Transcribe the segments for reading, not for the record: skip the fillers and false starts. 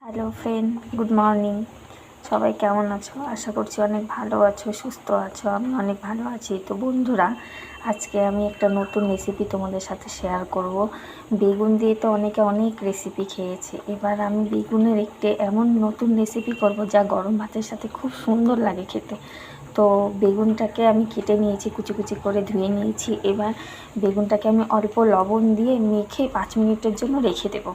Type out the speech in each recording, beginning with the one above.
Hello friend, good morning. সবাই কেমন আছো? আশা করছি অনেক ভালো আছো, সুস্থ আছো। আমি অনেক ভালো আছি। তো বন্ধুরা, আজকে আমি একটা নতুন রেসিপি তোমাদের সাথে শেয়ার করব। বেগুন দিয়ে তো অনেকে অনেক রেসিপি খেয়েছে, এবার আমি বেগুনের একটি এমন নতুন রেসিপি করব যা গরম ভাতের সাথে খুব সুন্দর লাগে খেতে। তো বেগুনটাকে আমি কেটে নিয়েছি, কুচি কুচি করে ধুয়ে নিয়েছি। এবার বেগুনটাকে আমি অল্প লবণ দিয়ে মেখে 5 মিনিটের জন্য রেখে দেবো।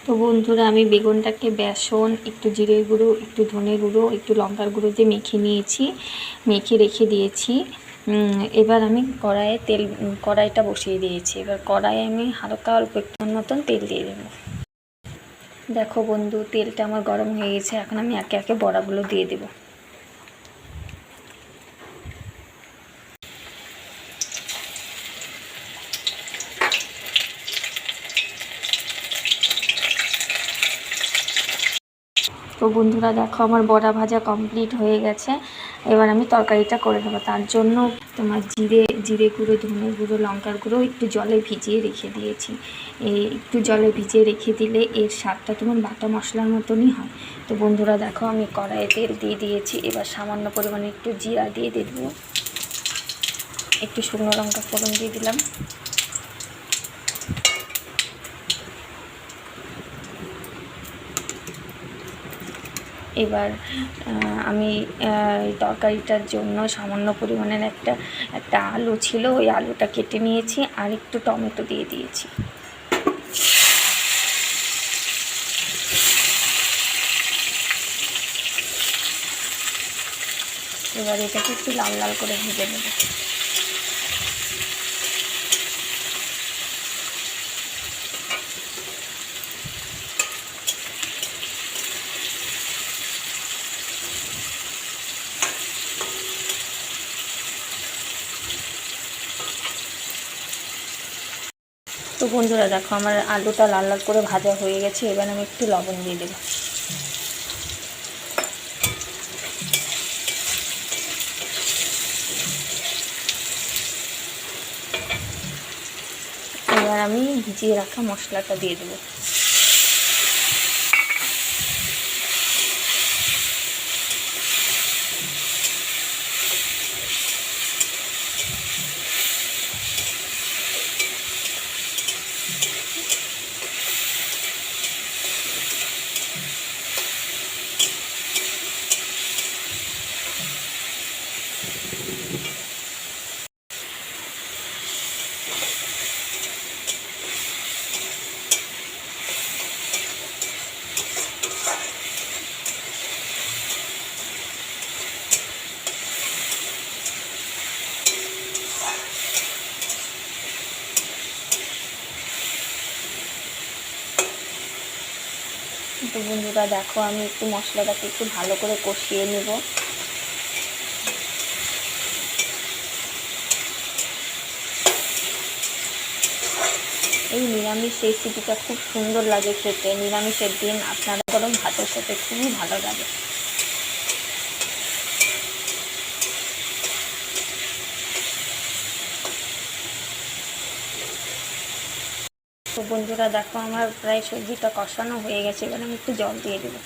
তো বন্ধুরা, আমি বেগুনটাকে বেসন, একটু জিরে গুঁড়ো, একটু ধনে গুঁড়ো, একটু লঙ্কার গুঁড়ো দিয়ে মেখে নিয়েছি, মেখে রেখে দিয়েছি। এবার আমি কড়াইটা বসিয়ে দিয়েছি। এবার কড়াইয়ে আমি হালকা অল্প একটু মতন তেল দিয়ে দেবো। দেখো বন্ধু, তেলটা আমার গরম হয়ে গেছে। এখন আমি একে একে বড়াগুলো দিয়ে দেবো। তো বন্ধুরা দেখো, আমার বড়া ভাজা কমপ্লিট হয়ে গেছে। এবার আমি তরকারিটা করে নেবো। তার জন্য তোমার জিরে গুঁড়ো, ধনে গুঁড়ো, লঙ্কার গুঁড়ো একটু জলে ভিজিয়ে রেখে দিয়েছি। একটু জলে ভিজিয়ে রেখে দিলে এর স্বাদটা তোমার বাটা মশলার মতনই হয়। তো বন্ধুরা দেখো, আমি কড়াইয়ে তেল দিয়ে দিয়েছি। এবার সামান্য পরিমাণে একটু জিরা দিয়ে দেবো, একটু শুকনো লঙ্কা ফোড়ন দিয়ে দিলাম। এবার আমি তরকারিটার জন্য সামান্য পরিমাণের একটা আলু ছিল, ওই আলুটা কেটে নিয়েছি, আর একটু টমেটো দিয়ে দিয়েছি। এবার এটাকে একটু লাল লাল করে ভেজে নেব। তো বন্ধুরা দেখো, আমার আলুটা লাল লাল করে ভাজা হয়ে গেছে। এবার আমি একটু লবণ দিয়ে দেবো। এবার আমি ভিজিয়ে রাখা মশলাটা দিয়ে দেবো। তো বন্ধুরা দেখো, আমি একটু মশলাটাকে একটু ভালো করে কষিয়ে নেব। এই নিরামিষ রেসিপিটা খুব সুন্দর লাগে খেতে। নিরামিষের দিন আপনারা গরম ভাতের সাথে খুবই ভালো লাগে। তো বন্ধুরা দেখো, আমার প্রায় সবজিটা কষানো হয়ে গেছে। এবার আমি একটু জল দিয়ে দেবো।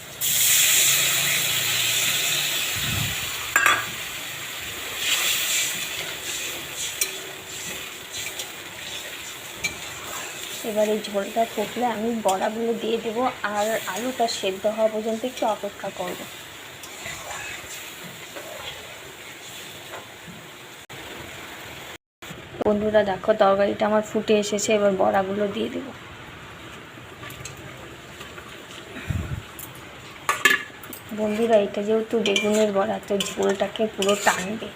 এবার এই ঝোলটা ফুটলে আমি বড়াগুলো দিয়ে দেবো, আর আলুটা সেদ্ধ হওয়া পর্যন্ত একটু অপেক্ষা করব। বন্ধুরা দেখো, তরকারিটা আমার ফুটে এসেছে। এবার বড়াগুলো দিয়ে দেবো। বন্ধুরা, এটা যেহেতু বেগুনের বড়া, তো ঝোলটাকে পুরো টানবে,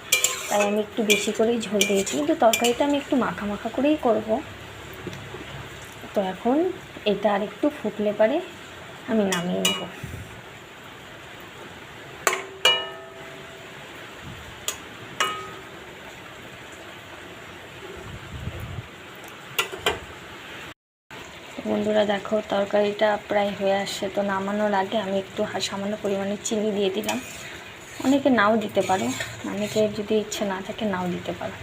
তাই আমি একটু বেশি করেই ঝোল দিয়েছি। কিন্তু তরকারিটা আমি একটু মাখা মাখা করেই করব। তো এখন এটা আর একটু ফুটলে পারে আমি নামিয়ে নেব। বন্ধুরা দেখো, তরকারিটা প্রায় হয়ে আসছে। তো নামানোর আগে আমি একটু সামান্য পরিমাণে চিনি দিয়ে দিলাম। অনেকে নাও দিতে পারো, অনেকে যদি ইচ্ছে না থাকে নাও দিতে পারো।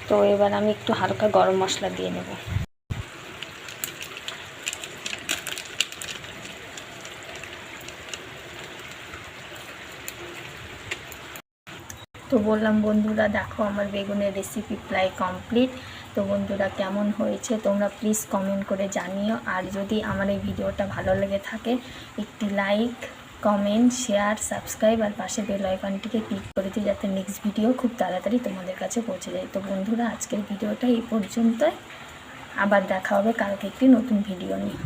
তো এবার আমি একটু হালকা গরম মশলা দিয়ে নেব। তো বললাম বন্ধুরা, দেখো আমার বেগুনের রেসিপি প্রায় কমপ্লিট। তো বন্ধুরা, কেমন হয়েছে তোমরা প্লিজ কমেন্ট করে জানিও। আর যদি আমার এই ভিডিওটা ভালো লেগে থাকে একটি লাইক, কমেন্ট, শেয়ার, সাবস্ক্রাইব আর পাশে বেল আইকনটিকে ক্লিক করে দিই, যাতে নেক্সট ভিডিও খুব তাড়াতাড়ি তোমাদের কাছে পৌঁছে যায়। তো বন্ধুরা, আজকের ভিডিওটা এই পর্যন্তই। আবার দেখা হবে কালকে একটি নতুন ভিডিও নিয়ে।